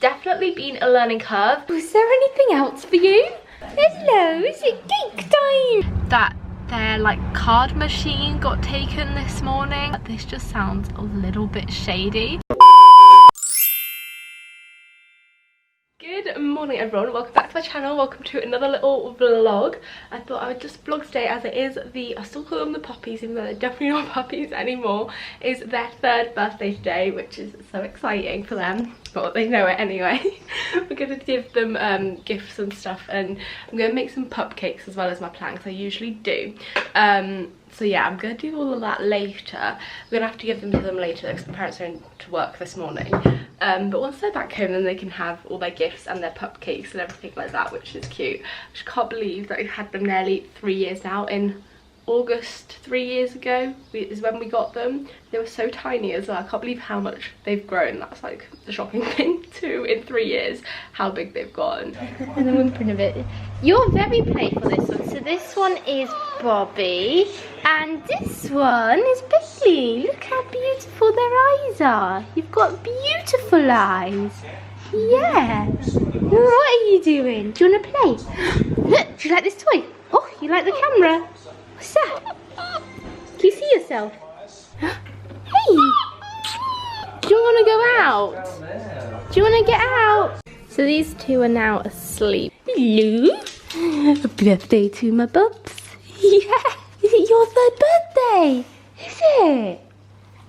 Definitely been a learning curve. Was there anything else for you? Hello, is it cake time? That their like card machine got taken this morning. This just sounds a little bit shady. Good morning everyone, welcome back to my channel, welcome to another little vlog. I thought I would just vlog today as it is I still call them the puppies even though they're definitely not puppies anymore. It's their 3rd birthday today, which is so exciting for them. But they know it anyway. We're going to give them gifts and stuff, and I'm going to make some pup cakes as well as my plan, because I usually do. So yeah, I'm going to do all of that later. We're going to have to give them to them later because my parents are in to work this morning. But once they're back home, then they can have all their gifts and their pup cakes and everything like that, which is cute. I just can't believe that we've had them nearly 3 years now. In August 3 years ago is when we got them. They were so tiny as well. I can't believe how much they've grown. That's like the shocking thing too, in 3 years, how big they've gotten. And the whimpering of it. You're very playful, this one. So this one is Bobby, and this one is Bailey. Look how beautiful their eyes are. You've got beautiful eyes. Yeah. What are you doing? Do you want to play? Look, do you like this toy? Oh, you like the camera? What's that? Can you see yourself? Hey! Do you want to go out? Do you want to get out? So these two are now asleep. Hello! Happy birthday to my bubs. Yeah! Is it your 3rd birthday? Is it?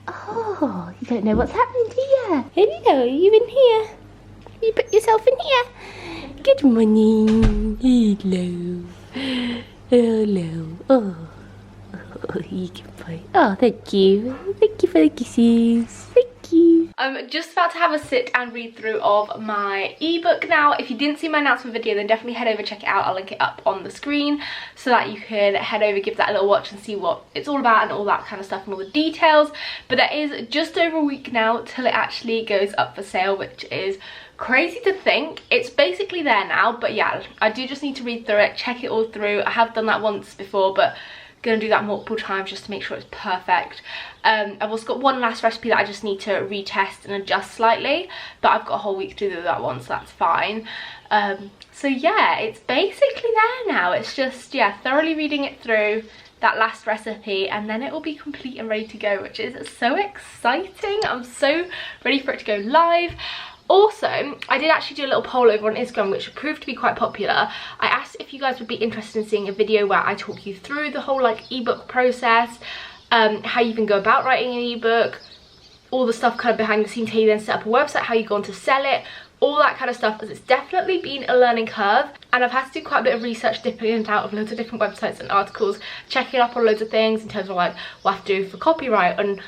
Oh, you don't know what's happening, do you? Hello, are you in here? You put yourself in here? Good morning. Hello. Hello. Oh, you can play. Oh, thank you. Thank you for the kisses. Thank you. I'm just about to have a sit and read through of my ebook now. If you didn't see my announcement video, then definitely head over, check it out. I'll link it up on the screen so that you can head over, give that a little watch and see what it's all about and all that kind of stuff and all the details. But there is just over a week now till it actually goes up for sale, which is crazy to think. It's basically there now, but yeah, I do just need to read through it, check it all through. I have done that once before, but gonna do that multiple times just to make sure it's perfect. I've also got one last recipe that I just need to retest and adjust slightly, but I've got a whole week to do that one, so that's fine. So yeah, it's basically there now. It's just, yeah, thoroughly reading it through, that last recipe, and then it will be complete and ready to go, which is so exciting. I'm so ready for it to go live. Also, I did actually do a little poll over on Instagram, which proved to be quite popular. I asked if you guys would be interested in seeing a video where I talk you through the whole like ebook process, how you can go about writing an ebook, all the stuff kind of behind the scenes, how you then set up a website, how you go on to sell it, all that kind of stuff, as it's definitely been a learning curve, and I've had to do quite a bit of research, dipping in and out of loads of different websites and articles, checking up on loads of things in terms of like what I have to do for copyright and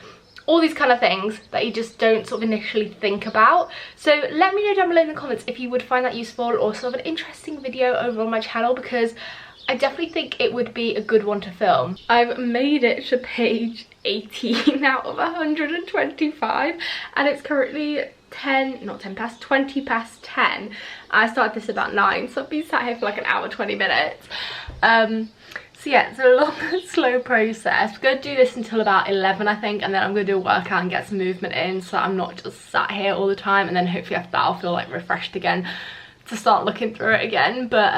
all these kind of things that you just don't sort of initially think about. So let me know down below in the comments if you would find that useful or sort of an interesting video over on my channel, because I definitely think it would be a good one to film. I've made it to page 18 out of 125, and it's currently 20 past 10. I started this about 9, so I've been sat here for like an hour 20 minutes. So yeah, it's a long slow process. We're going to do this until about 11 I think, and then I'm going to do a workout and get some movement in so I'm not just sat here all the time, and then hopefully after that I'll feel like refreshed again to start looking through it again. But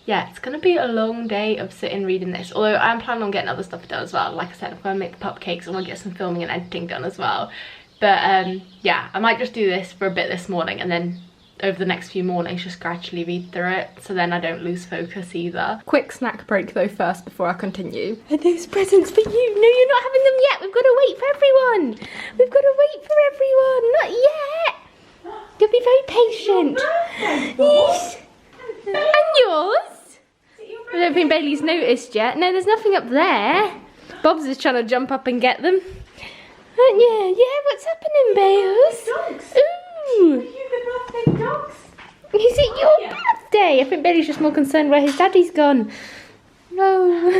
yeah, it's going to be a long day of sitting reading this, although I'm planning on getting other stuff done as well. Like I said, I'm going to make the pup cakes, I'm going to get some filming and editing done as well. But yeah, I might just do this for a bit this morning and then over the next few mornings just gradually read through it, so then I don't lose focus either. Quick snack break though first before I continue. And those presents for you. No, you're not having them yet. We've got to wait for everyone. We've got to wait for everyone. Not yet. You'll be very patient. Yes. And yours? I don't think Bailey's noticed yet. No, there's nothing up there. Bob's is trying to jump up and get them. Aren't you? Yeah, what's happening, Bales? Dogs. Ooh. Are you the birthday dogs? Is it your birthday? I think Bailey's just more concerned where his daddy's gone. No.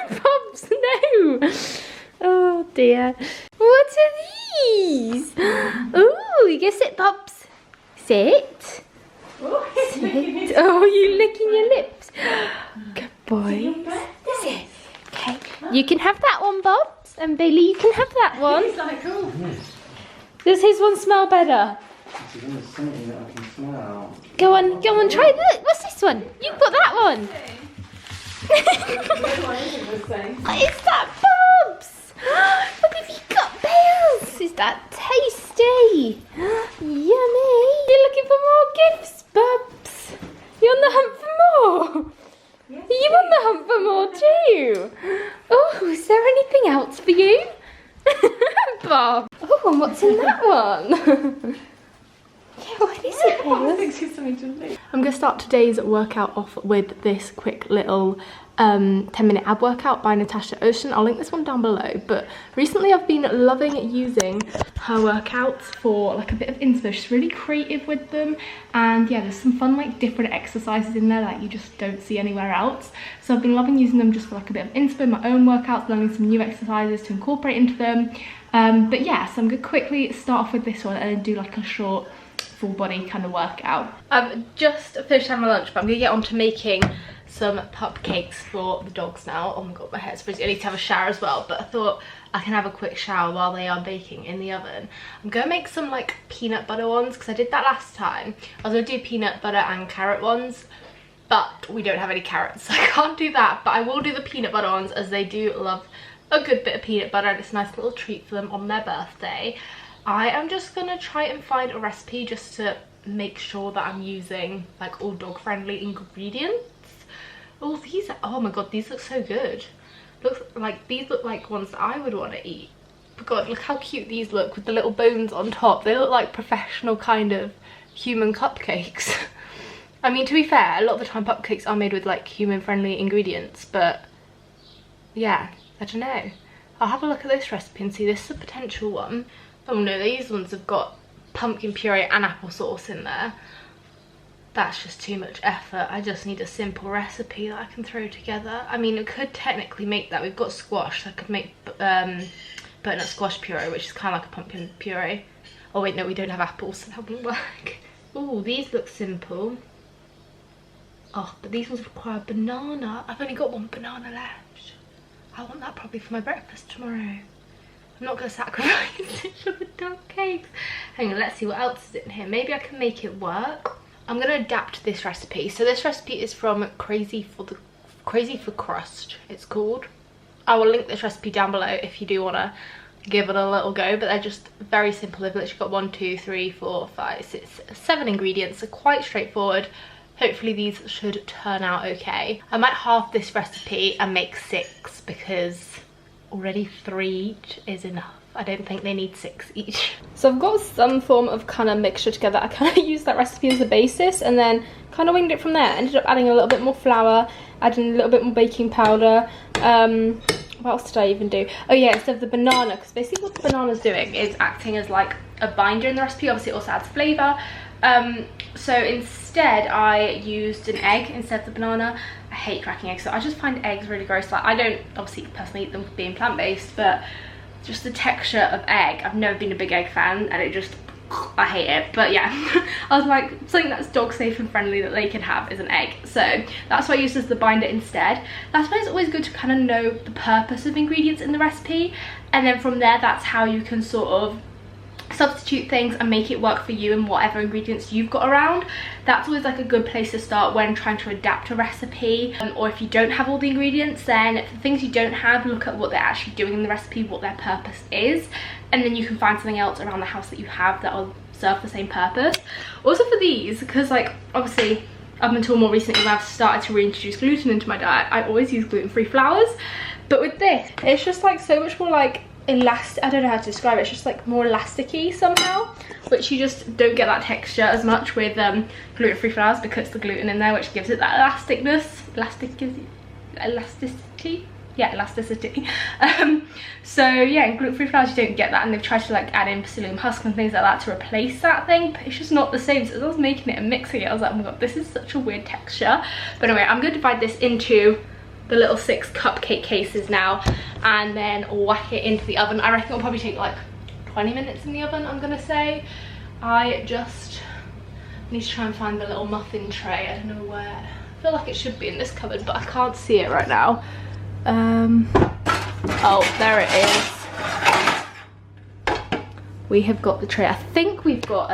Bob's, no. Oh dear. What are these? Ooh, you go sit, Bobs. Sit. Oh, Sit. Oh, you licking your lips. Good boy. Is it? Okay. You can have that one, Bobs. And Bailey, you can have that one. He's like, oh. Does his one smell better? This is something that I can smell. Go on, try look. What's this one? You've got that one. What is that, Bubs? Look, have you got bells? Is that tasty? Yummy. You're looking for more gifts, Bubs? You're on the hunt for more? Yes, are you on the hunt for more too? Oh, is there anything else for you? Bob. Oh, and what's in that one? Yeah, what is it? I'm going to start today's workout off with this quick little 10-minute ab workout by Natasha Ocean. I'll link this one down below, but recently I've been loving using her workouts for like a bit of inspo. She's really creative with them, and yeah, there's some fun like different exercises in there that you just don't see anywhere else. So I've been loving using them just for like a bit of inspo in my own workouts, learning some new exercises to incorporate into them. But yeah, so I'm going to quickly start off with this one and then do like a short full body kind of workout. I've just finished having my lunch, but I'm going to get on to making some cupcakes for the dogs now. Oh my god, my hair's frizzy. I need to have a shower as well, but I thought I can have a quick shower while they are baking in the oven. I'm going to make some like peanut butter ones because I did that last time. I was going to do peanut butter and carrot ones, but we don't have any carrots, so I can't do that. But I will do the peanut butter ones as they do love a good bit of peanut butter, and it's a nice little treat for them on their birthday. I am just going to try and find a recipe just to make sure that I'm using like all dog friendly ingredients. Oh, these are, oh my god, these look so good. These look like ones that I would want to eat. But god, look how cute these look with the little bones on top. They look like professional kind of human cupcakes. I mean, to be fair, a lot of the time cupcakes are made with like human friendly ingredients, but yeah, I don't know. I'll have a look at this recipe and see. This is a potential one. Oh no, these ones have got pumpkin puree and applesauce in there. That's just too much effort. I just need a simple recipe that I can throw together. I mean, I could technically make that. We've got squash, so I could make butternut squash puree, which is kind of like a pumpkin puree. Oh wait, no, we don't have apples, so that wouldn't work. Oh, these look simple. Oh, but these ones require banana. I've only got one banana left. I want that probably for my breakfast tomorrow. I'm not going to sacrifice it for the dog cakes. Hang on, let's see what else is in here. Maybe I can make it work. I'm going to adapt this recipe. So this recipe is from Crazy for Crust, it's called. I will link this recipe down below if you do want to give it a little go, but they're just very simple. They've literally got 1, 2, 3, 4, 5, 6, 7 ingredients. They're quite straightforward. Hopefully these should turn out okay. I might halve this recipe and make 6 because already 3 each is enough. I don't think they need 6 each. So I've got some form of kind of mixture together. I kind of used that recipe as a basis and then kind of winged it from there. Ended up adding a little bit more flour, adding a little bit more baking powder. What else did I even do? Oh yeah, instead of the banana, because basically what the banana's doing is acting as like a binder in the recipe. Obviously it also adds flavour. So instead I used an egg instead of the banana. I hate cracking eggs, so I just find eggs really gross. Like, I don't obviously personally eat them being plant-based, but just the texture of egg, I've never been a big egg fan, and it just, I hate it. But yeah, I was like, something that's dog safe and friendly that they can have is an egg, so that's what I used as the binder instead. That's why it's always good to kind of know the purpose of ingredients in the recipe, and then from there that's how you can sort of substitute things and make it work for you and whatever ingredients you've got around. That's always like a good place to start when trying to adapt a recipe, or if you don't have all the ingredients, then the things you don't have, look at what they're actually doing in the recipe, what their purpose is, and then you can find something else around the house that you have that will serve the same purpose. Also for these, because like obviously up until more recently when I've started to reintroduce gluten into my diet, I always use gluten-free flours, but with this it's just like so much more like elastic. I don't know how to describe it. It's just like more elasticy somehow, which you just don't get that texture as much with gluten-free flours because the gluten in there, which gives it that elasticity. Yeah, elasticity. So yeah, in gluten-free flours you don't get that, and they've tried to like add in psyllium husk and things like that to replace that thing, but it's just not the same. So as I was making it and mixing it, I was like, oh my god, this is such a weird texture. But anyway, I'm going to divide this into the little 6 cupcake cases now and then whack it into the oven. I reckon it'll probably take like 20 minutes in the oven, I'm gonna say. I just need to try and find the little muffin tray. I don't know where. I feel like it should be in this cupboard, but I can't see it right now. Oh, there it is. We have got the tray. I think we've got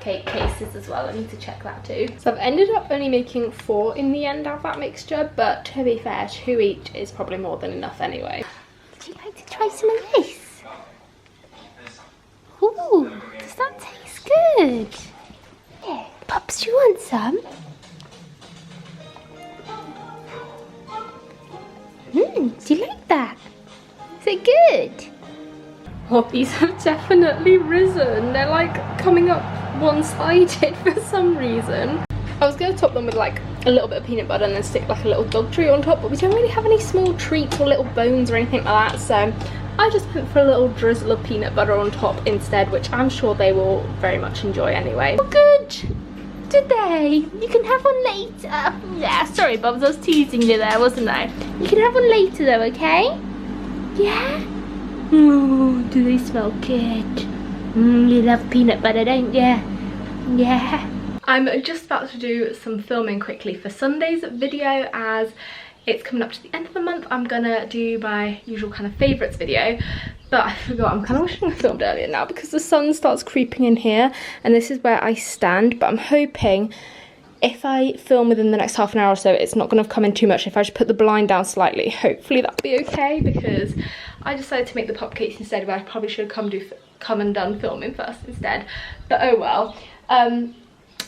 cupcake cases as well. I need to check that too. So I've ended up only making 4 in the end out of that mixture, but to be fair, 2 each is probably more than enough anyway. Would you like to try some of this? Ooh, does that taste good? Yeah. Pups, do you want some? Do you like that? Is it good? Oh, these have definitely risen. They're like coming up one-sided for some reason. I was going to top them with like a little bit of peanut butter and then stick like a little dog treat on top, but we don't really have any small treats or little bones or anything like that, so I just went for a little drizzle of peanut butter on top instead, which I'm sure they will very much enjoy anyway. Oh, good! Did they? You can have one later. Yeah, sorry Bubs, I was teasing you there, wasn't I? You can have one later though, okay? Yeah? Oh, do they smell good? You love peanut butter, don't you? Yeah. I'm just about to do some filming quickly for Sunday's video, as it's coming up to the end of the month. I'm gonna do my usual kind of favourites video, but I forgot. I'm kind of wishing I filmed earlier now because the sun starts creeping in here and this is where I stand, but I'm hoping if I film within the next half an hour or so, it's not going to come in too much. If I just put the blind down slightly, hopefully that'll be okay, because I decided to make the cupcakes instead, but I probably should have come and done filming first instead, but oh well.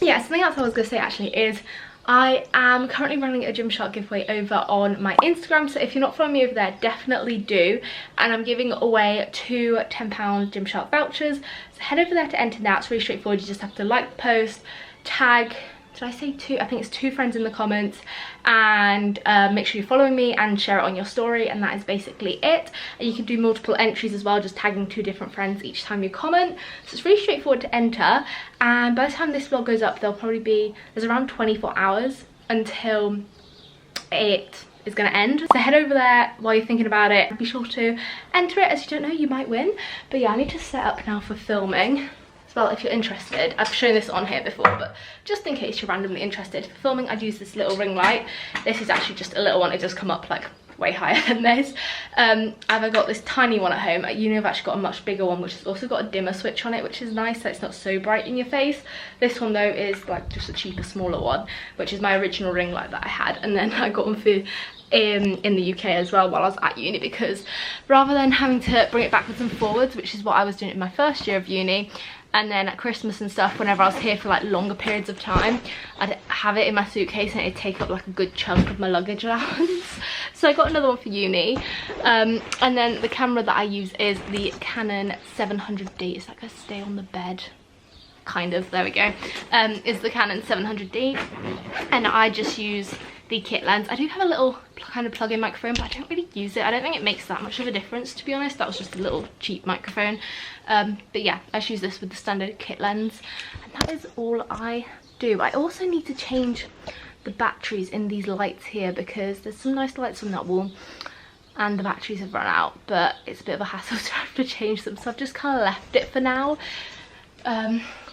Yeah, something else I was going to say actually is I am currently running a Gymshark giveaway over on my Instagram, so if you're not following me over there, definitely do. And I'm giving away 2 £10 Gymshark vouchers, so head over there to enter that. It's really straightforward. You just have to like the post, tag, did I say 2? I think it's 2 friends in the comments, and make sure you're following me and share it on your story, and that is basically it. And you can do multiple entries as well, just tagging 2 different friends each time you comment. So it's really straightforward to enter, and by the time this vlog goes up, there'll probably be, there's around 24 hours until it is going to end. So head over there while you're thinking about it. Be sure to enter it, as you don't know, you might win. But yeah, I need to set up now for filming. Well, if you're interested, I've shown this on here before, but just in case you're randomly interested, for filming I'd use this little ring light. This is actually just a little one. It does come up like way higher than this. I've got this tiny one at home. At uni I've actually got a much bigger one, which has also got a dimmer switch on it, which is nice, so it's not so bright in your face. This one though is like just a cheaper, smaller one, which is my original ring light that I had, and then I got one for in the UK as well while I was at uni, because rather than having to bring it backwards and forwards, which is what I was doing in my first year of uni, and then at Christmas and stuff, whenever I was here for like longer periods of time, I'd have it in my suitcase and it'd take up like a good chunk of my luggage allowance. So I got another one for uni, and then the camera that I use is the Canon 700D. It's like a stay on the bed, kind of, there we go. Is the Canon 700D, and I just use the kit lens. I do have a little kind of plug-in microphone, but I don't really use it. I don't think it makes that much of a difference, to be honest. That was just a little cheap microphone. But yeah, I just use this with the standard kit lens, and that is all I do. I also need to change the batteries in these lights here, because there's some nice lights on that wall and the batteries have run out, but it's a bit of a hassle to have to change them, so I've just kind of left it for now.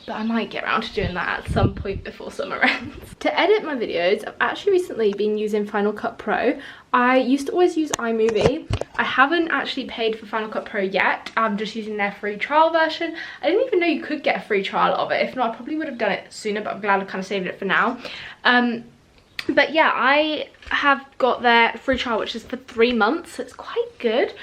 But I might get around to doing that at some point before summer ends. To edit my videos, I've actually recently been using Final Cut Pro. I used to always use iMovie. I haven't actually paid for Final Cut Pro yet. I'm just using their free trial version. I didn't even know you could get a free trial of it. If not, I probably would have done it sooner, but I'm glad I kind of saved it for now. But yeah, I have got their free trial, which is for 3 months, so it's quite good.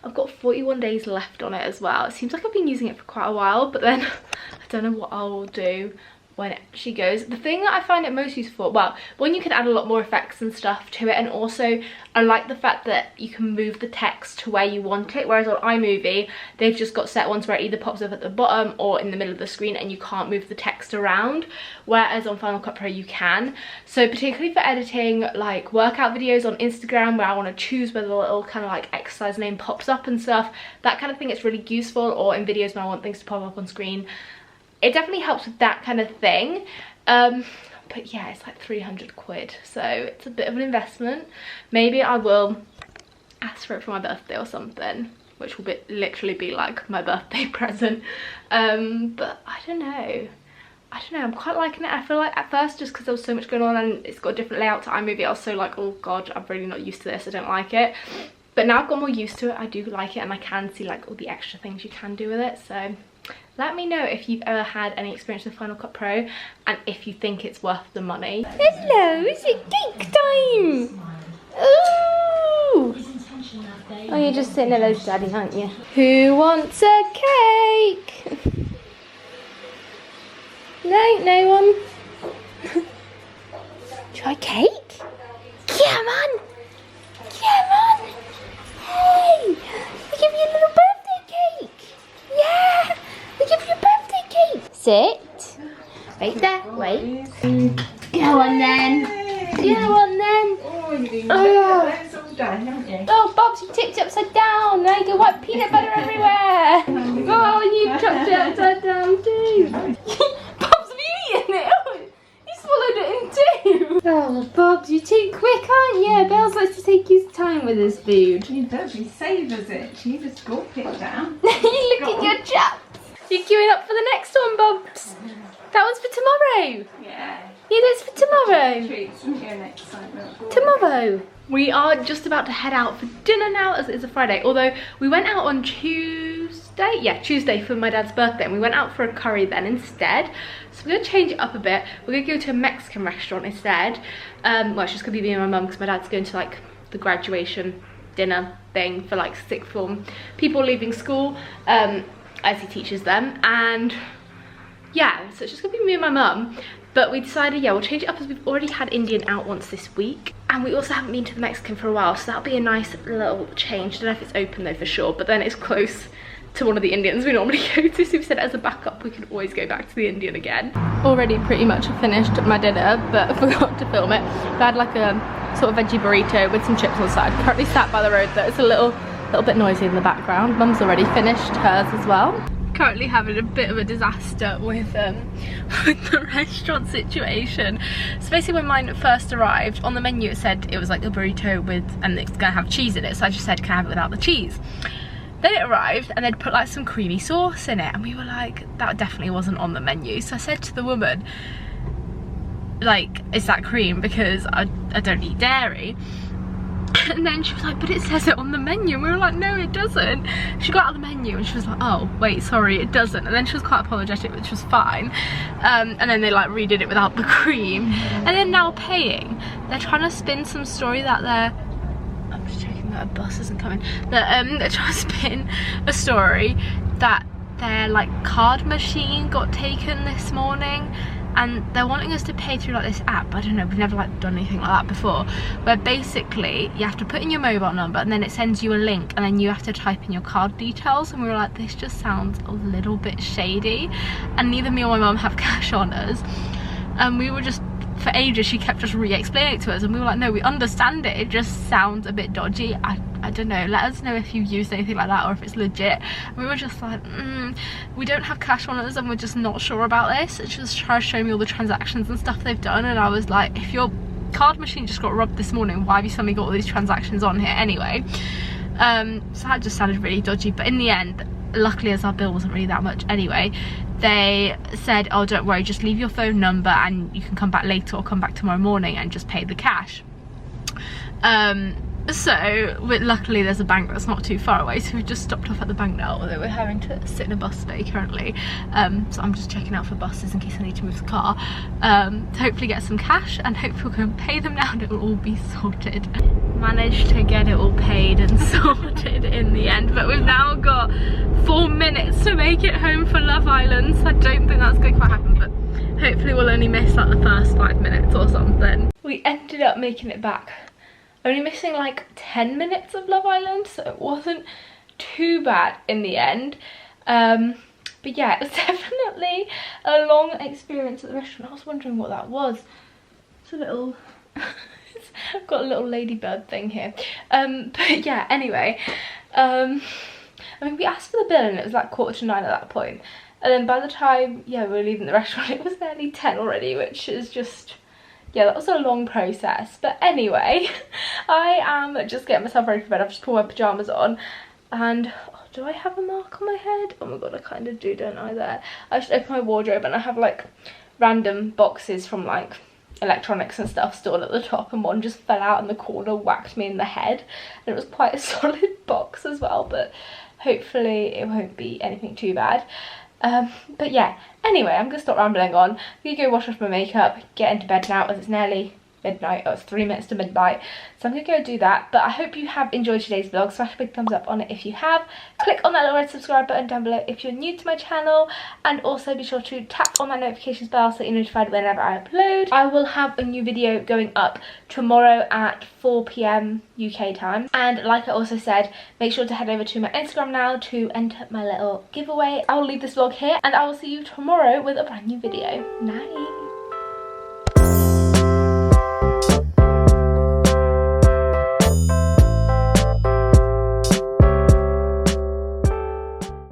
I've got 41 days left on it as well. It seems like I've been using it for quite a while, but then I don't know what I will do when it actually goes. The thing that I find it most useful, well, one, you can add a lot more effects and stuff to it, and also I like the fact that you can move the text to where you want it, whereas on iMovie they've just got set ones where it either pops up at the bottom or in the middle of the screen and you can't move the text around, whereas on Final Cut Pro you can. So particularly for editing like workout videos on Instagram, where I want to choose where the little kind of like exercise name pops up and stuff, that kind of thing, it's really useful. Or in videos when I want things to pop up on screen, it definitely helps with that kind of thing. But yeah, it's like 300 quid, so it's a bit of an investment. Maybe I will ask for it for my birthday or something, which will literally be like my birthday present. But I don't know, I'm quite liking it. I feel like at first, just because there was so much going on and it's got a different layout to iMovie, I was so like, oh god, I'm really not used to this, I don't like it. But now I've got more used to it, I do like it, and I can see like all the extra things you can do with it, so Let me know if you've ever had any experience with Final Cut Pro and if you think it's worth the money. Hello, is it cake time? Ooh! Oh, you're just saying hello to Daddy, aren't you? Who wants a cake? No one. Try cake? Come on! Come on! Hey! We give you a little birthday cake! Yeah! We give you a birthday cake! Sit. Right there, wait. Go on then. Go on then. Oh, you've been Oh. those all done, haven't you? Oh, Bob's, you tipped it upside down. Now you can wipe peanut butter everywhere. Oh, you chucked it upside down too. Bob's, have you eaten it? Oh, you swallowed it in two. Oh, Bob's, you're too quick, aren't you? Bells likes to take his time with his food. He does, he savours it. She just gulp it down. You look at your chops. You're queuing up for the next one, Bobs. That one's for tomorrow. Yeah. Yeah, that's for tomorrow. Treats, wouldn't you, next time? Tomorrow. We are just about to head out for dinner now, as it's a Friday. Although we went out on Tuesday. Yeah, Tuesday for my dad's birthday. And we went out for a curry then instead. So we're going to change it up a bit. We're going to go to a Mexican restaurant instead. Well, it's just going to be me and my mum because my dad's going to like the graduation dinner thing for like sixth form people leaving school. As he teaches them. And yeah, so it's just going to be me and my mum. But we decided, yeah, we'll change it up as we've already had Indian out once this week. And we also haven't been to the Mexican for a while, so that'll be a nice little change. I don't know if it's open though for sure, but then it's close to one of the Indians we normally go to. So we said as a backup, we could always go back to the Indian again. Already pretty much finished my dinner, but I forgot to film it. I had like a sort of veggie burrito with some chips on the side. Currently sat by the road though, it's a little bit noisy in the background. Mum's already finished hers as well. Currently having a bit of a disaster with the restaurant situation. So basically when mine first arrived, on the menu it said it was like a burrito with, and it's gonna have cheese in it, so I just said can I have it without the cheese. Then it arrived and they'd put like some creamy sauce in it and we were like, that definitely wasn't on the menu. So I said to the woman, like, is that cream, because I don't eat dairy. And then she was like, but it says it on the menu. And we were like, no, it doesn't. She got out the menu and she was like, oh, wait, sorry, it doesn't. And then she was quite apologetic, which was fine. And then they like redid it without the cream. And then now paying, they're trying to spin some story that I'm just checking that a bus isn't coming. They're trying to spin a story that their like card machine got taken this morning. And they're wanting us to pay through like this app. I don't know, we've never like done anything like that before, where basically you have to put in your mobile number and then it sends you a link and then you have to type in your card details. And we were like, this just sounds a little bit shady. And neither me or my mum have cash on us. And we were just, for ages she kept just re-explaining it to us and we were like, no, we understand it, it just sounds a bit dodgy. I don't know, let us know if you used anything like that or if it's legit. And we were just like, we don't have cash on us and we're just not sure about this. It's just trying to show me all the transactions and stuff they've done, and I was like, if your card machine just got robbed this morning, why have you suddenly got all these transactions on here anyway? So that just sounded really dodgy. But in the end, luckily, as our bill wasn't really that much anyway, they said, oh, don't worry, just leave your phone number and you can come back later or come back tomorrow morning and just pay the cash. So luckily there's a bank that's not too far away, so we've just stopped off at the bank now, although we're having to sit in a bus today currently. So I'm just checking out for buses in case I need to move the car, to hopefully get some cash, and hopefully we can pay them now and it will all be sorted. Managed to get it all paid and sorted in the end, but we've now got 4 minutes to make it home for Love Island, so I don't think that's going to quite happen, but hopefully we'll only miss like the first 5 minutes or something. We ended up making it back, only missing like 10 minutes of Love Island, so it wasn't too bad in the end. But yeah, it was definitely a long experience at the restaurant. I was wondering what that was. It's a little I've got a little ladybird thing here. But yeah, anyway, I mean, we asked for the bill and it was like 8:45 at that point. And then by the time, yeah, we were leaving the restaurant, it was nearly 10 already, which is just, yeah, that was a long process. But anyway, I am just getting myself ready for bed. I've just put my pyjamas on. And, oh, do I have a mark on my head? Oh my god, I kind of do, don't I, there? I just opened my wardrobe and I have like random boxes from like electronics and stuff stored at the top, and one just fell out in the corner, whacked me in the head. And it was quite a solid box as well, but hopefully it won't be anything too bad. But yeah, anyway, I'm gonna stop rambling on. I'm gonna go wash off my makeup, get into bed now as it's nearly midnight. Oh, it's 3 minutes to midnight, so I'm gonna go do that. But I hope you have enjoyed today's vlog. Smash a big thumbs up on it if you have. Click on that little red subscribe button down below if you're new to my channel, and also be sure to tap on that notifications bell so that you're notified whenever I upload. I will have a new video going up tomorrow at 4 PM UK time, and like I also said, make sure to head over to my Instagram now to enter my little giveaway. I will leave this vlog here, and I will see you tomorrow with a brand new video. Night.